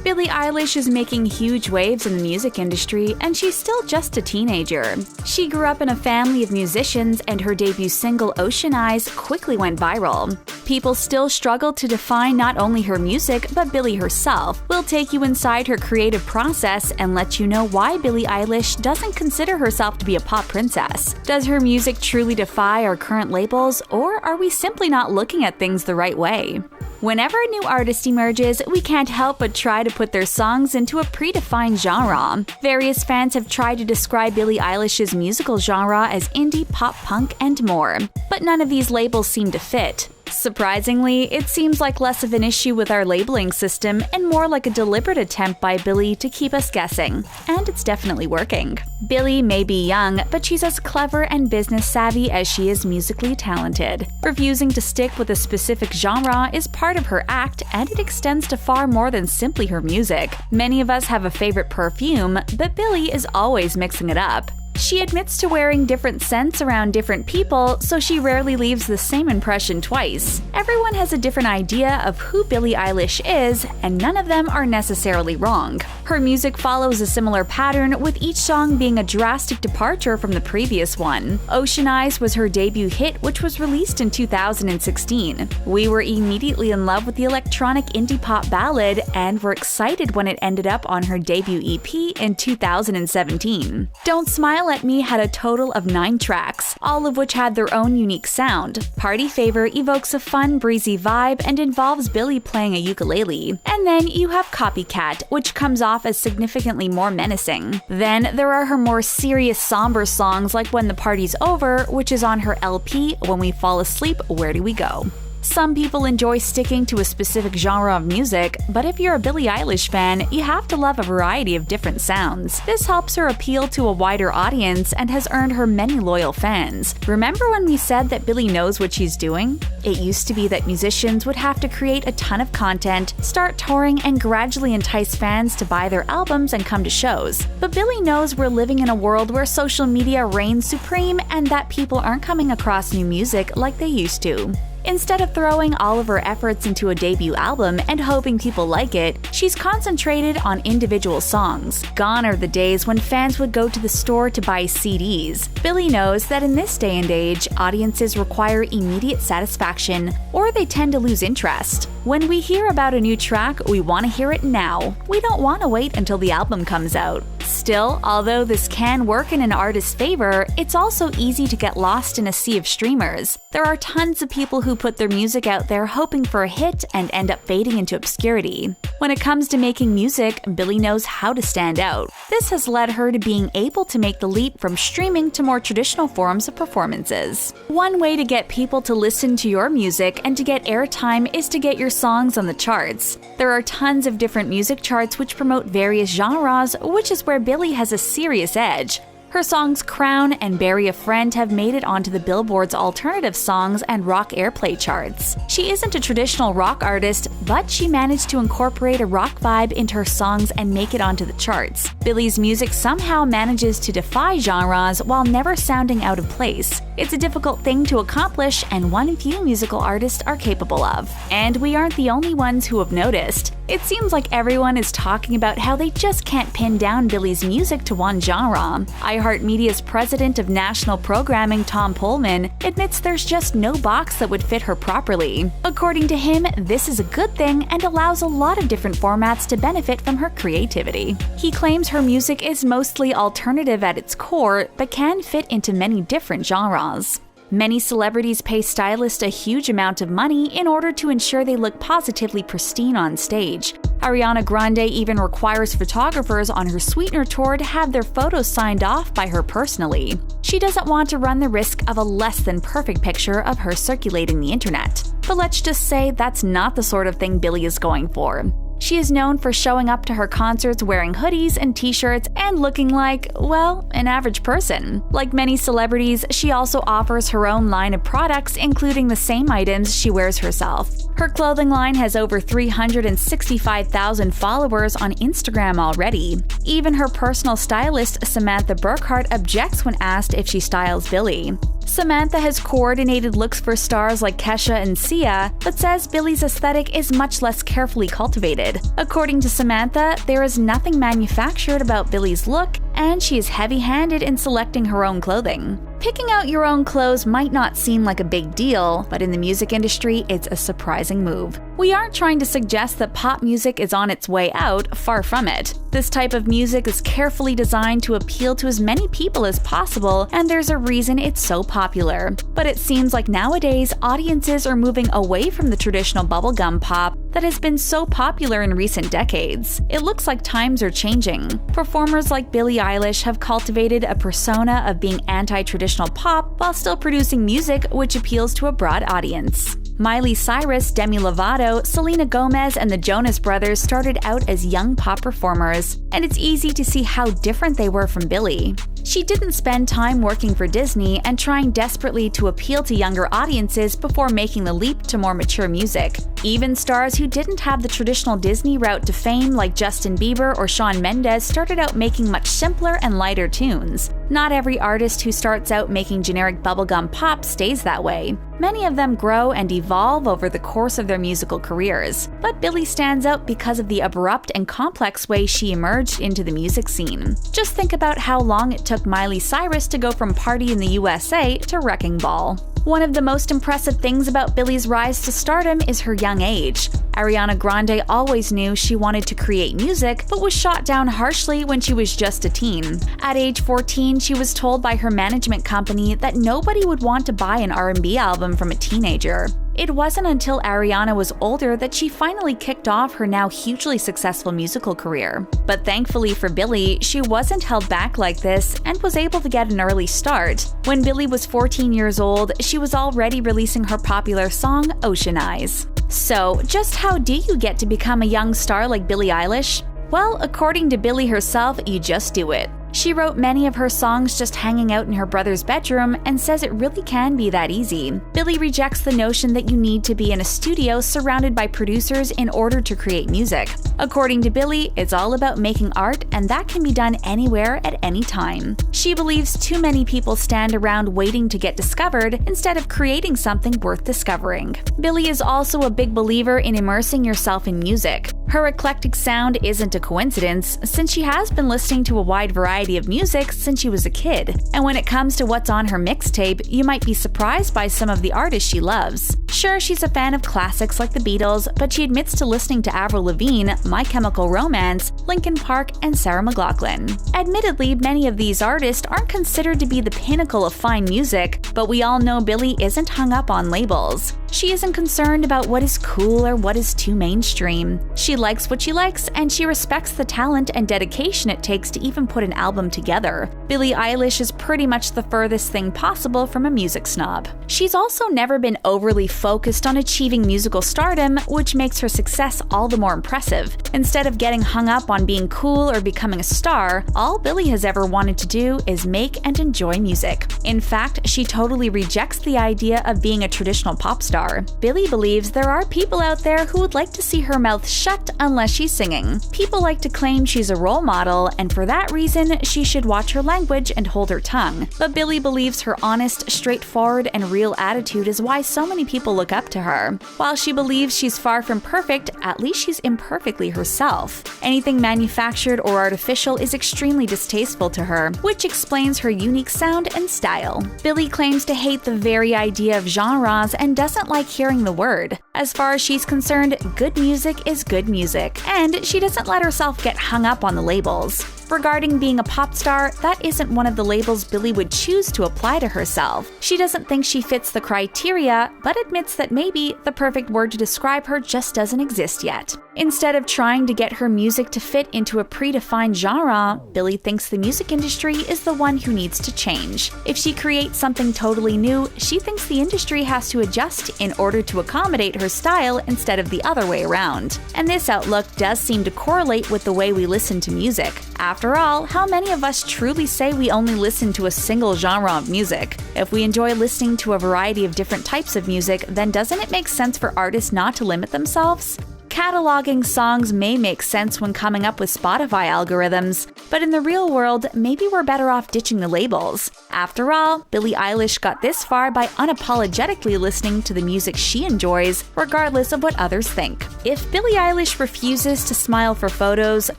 Billie Eilish is making huge waves in the music industry, and she's still just a teenager. She grew up in a family of musicians, and her debut single Ocean Eyes quickly went viral. People still struggle to define not only her music, but Billie herself. We'll take you inside her creative process and let you know why Billie Eilish doesn't consider herself to be a pop princess. Does her music truly defy our current labels, or are we simply not looking at things the right way? Whenever a new artist emerges, we can't help but try to put their songs into a predefined genre. Various fans have tried to describe Billie Eilish's musical genre as indie, pop punk, and more, but none of these labels seem to fit. Surprisingly, it seems like less of an issue with our labeling system and more like a deliberate attempt by Billie to keep us guessing. And it's definitely working. Billie may be young, but she's as clever and business savvy as she is musically talented. Refusing to stick with a specific genre is part of her act, and it extends to far more than simply her music. Many of us have a favorite perfume, but Billie is always mixing it up. She admits to wearing different scents around different people, so she rarely leaves the same impression twice. Everyone has a different idea of who Billie Eilish is, and none of them are necessarily wrong. Her music follows a similar pattern, with each song being a drastic departure from the previous one. Ocean Eyes was her debut hit, which was released in 2016. We were immediately in love with the electronic indie pop ballad, and were excited when it ended up on her debut EP in 2017. Don't Smile at Me had a total of 9 tracks, all of which had their own unique sound. Party Favor evokes a fun, breezy vibe and involves Billie playing a ukulele. And then you have Copycat, which comes off as significantly more menacing. Then there are her more serious, somber songs like When the Party's Over, which is on her LP When We Fall Asleep, Where Do We Go? Some people enjoy sticking to a specific genre of music, but if you're a Billie Eilish fan, you have to love a variety of different sounds. This helps her appeal to a wider audience and has earned her many loyal fans. Remember when we said that Billie knows what she's doing? It used to be that musicians would have to create a ton of content, start touring, and gradually entice fans to buy their albums and come to shows. But Billie knows we're living in a world where social media reigns supreme and that people aren't coming across new music like they used to. Instead of throwing all of her efforts into a debut album and hoping people like it, she's concentrated on individual songs. Gone are the days when fans would go to the store to buy CDs. Billie knows that in this day and age, audiences require immediate satisfaction, or they tend to lose interest. When we hear about a new track, we want to hear it now. We don't want to wait until the album comes out. Still, although this can work in an artist's favor, it's also easy to get lost in a sea of streamers. There are tons of people who put their music out there hoping for a hit and end up fading into obscurity. When it comes to making music, Billie knows how to stand out. This has led her to being able to make the leap from streaming to more traditional forms of performances. One way to get people to listen to your music and to get airtime is to get your songs on the charts. There are tons of different music charts which promote various genres, which is where Billie has a serious edge. Her songs Crown and Bury a Friend have made it onto the Billboard's alternative songs and rock airplay charts. She isn't a traditional rock artist, but she managed to incorporate a rock vibe into her songs and make it onto the charts. Billie's music somehow manages to defy genres while never sounding out of place. It's a difficult thing to accomplish and one few musical artists are capable of. And we aren't the only ones who have noticed. It seems like everyone is talking about how they just can't pin down Billie's music to one genre. iHeartMedia's president of national programming, Tom Pullman, admits there's just no box that would fit her properly. According to him, this is a good thing and allows a lot of different formats to benefit from her creativity. He claims her music is mostly alternative at its core, but can fit into many different genres. Many celebrities pay stylists a huge amount of money in order to ensure they look positively pristine on stage. Ariana Grande even requires photographers on her Sweetener tour to have their photos signed off by her personally. She doesn't want to run the risk of a less than perfect picture of her circulating the internet. But let's just say that's not the sort of thing Billie is going for. She is known for showing up to her concerts wearing hoodies and t-shirts and looking like, well, an average person. Like many celebrities, she also offers her own line of products, including the same items she wears herself. Her clothing line has over 365,000 followers on Instagram already. Even her personal stylist, Samantha Burkhart, objects when asked if she styles Billie. Samantha has coordinated looks for stars like Kesha and Sia, but says Billie's aesthetic is much less carefully cultivated. According to Samantha, there is nothing manufactured about Billie's look, and she is heavy-handed in selecting her own clothing. Picking out your own clothes might not seem like a big deal, but in the music industry, it's a surprising move. We aren't trying to suggest that pop music is on its way out, far from it. This type of music is carefully designed to appeal to as many people as possible, and there's a reason it's so popular. But it seems like nowadays, audiences are moving away from the traditional bubblegum pop that has been so popular in recent decades. It looks like times are changing. Performers like Billie Eilish have cultivated a persona of being anti-traditional pop while still producing music which appeals to a broad audience. Miley Cyrus, Demi Lovato, Selena Gomez, and the Jonas Brothers started out as young pop performers, and it's easy to see how different they were from Billie. She didn't spend time working for Disney and trying desperately to appeal to younger audiences before making the leap to more mature music. Even stars who didn't have the traditional Disney route to fame like Justin Bieber or Shawn Mendes started out making much simpler and lighter tunes. Not every artist who starts out making generic bubblegum pop stays that way. Many of them grow and evolve over the course of their musical careers, but Billie stands out because of the abrupt and complex way she emerged into the music scene. Just think about how long it took Miley Cyrus to go from Party in the USA to Wrecking Ball. One of the most impressive things about Billie's rise to stardom is her young age. Ariana Grande always knew she wanted to create music, but was shot down harshly when she was just a teen. At age 14, she was told by her management company that nobody would want to buy an R&B album from a teenager. It wasn't until Ariana was older that she finally kicked off her now hugely successful musical career. But thankfully for Billie, she wasn't held back like this and was able to get an early start. When Billie was 14 years old, she was already releasing her popular song, Ocean Eyes. So, just how do you get to become a young star like Billie Eilish? Well, according to Billie herself, you just do it. She wrote many of her songs just hanging out in her brother's bedroom and says it really can be that easy. Billie rejects the notion that you need to be in a studio surrounded by producers in order to create music. According to Billie, it's all about making art, and that can be done anywhere at any time. She believes too many people stand around waiting to get discovered instead of creating something worth discovering. Billie is also a big believer in immersing yourself in music. Her eclectic sound isn't a coincidence, since she has been listening to a wide variety of music since she was a kid. And when it comes to what's on her mixtape, you might be surprised by some of the artists she loves. Sure, she's a fan of classics like the Beatles, but she admits to listening to Avril Lavigne, My Chemical Romance, Linkin Park, and Sarah McLachlan. Admittedly, many of these artists aren't considered to be the pinnacle of fine music, but we all know Billie isn't hung up on labels. She isn't concerned about what is cool or what is too mainstream. She likes what she likes, and she respects the talent and dedication it takes to even put an album together. Billie Eilish is pretty much the furthest thing possible from a music snob. She's also never been overly focused on achieving musical stardom, which makes her success all the more impressive. Instead of getting hung up on being cool or becoming a star, all Billie has ever wanted to do is make and enjoy music. In fact, she totally rejects the idea of being a traditional pop star. Billie believes there are people out there who would like to see her mouth shut unless she's singing. People like to claim she's a role model, and for that reason, she should watch her language and hold her tongue. But Billie believes her honest, straightforward, and real attitude is why so many people look up to her. While she believes she's far from perfect, at least she's imperfectly herself. Anything manufactured or artificial is extremely distasteful to her, which explains her unique sound and style. Billie claims to hate the very idea of genres and doesn't like hearing the word. As far as she's concerned, good music is good music, and she doesn't let herself get hung up on the labels. Regarding being a pop star, that isn't one of the labels Billie would choose to apply to herself. She doesn't think she fits the criteria, but admits that maybe the perfect word to describe her just doesn't exist yet. Instead of trying to get her music to fit into a predefined genre, Billie thinks the music industry is the one who needs to change. If she creates something totally new, she thinks the industry has to adjust in order to accommodate her style instead of the other way around. And this outlook does seem to correlate with the way we listen to music. After all, how many of us truly say we only listen to a single genre of music? If we enjoy listening to a variety of different types of music, then doesn't it make sense for artists not to limit themselves? Cataloging songs may make sense when coming up with Spotify algorithms, But in the real world, maybe we're better off ditching the labels. After all, Billie Eilish got this far by unapologetically listening to the music she enjoys, regardless of what others think. If Billie Eilish refuses to smile for photos,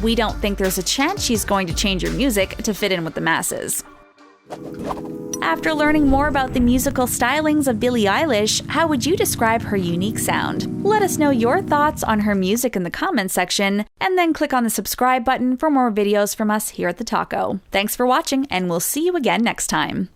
we don't think there's a chance she's going to change her music to fit in with the masses. After learning more about the musical stylings of Billie Eilish, how would you describe her unique sound? Let us know your thoughts on her music in the comments section, and then click on the subscribe button for more videos from us here at The Taco. Thanks for watching, and we'll see you again next time.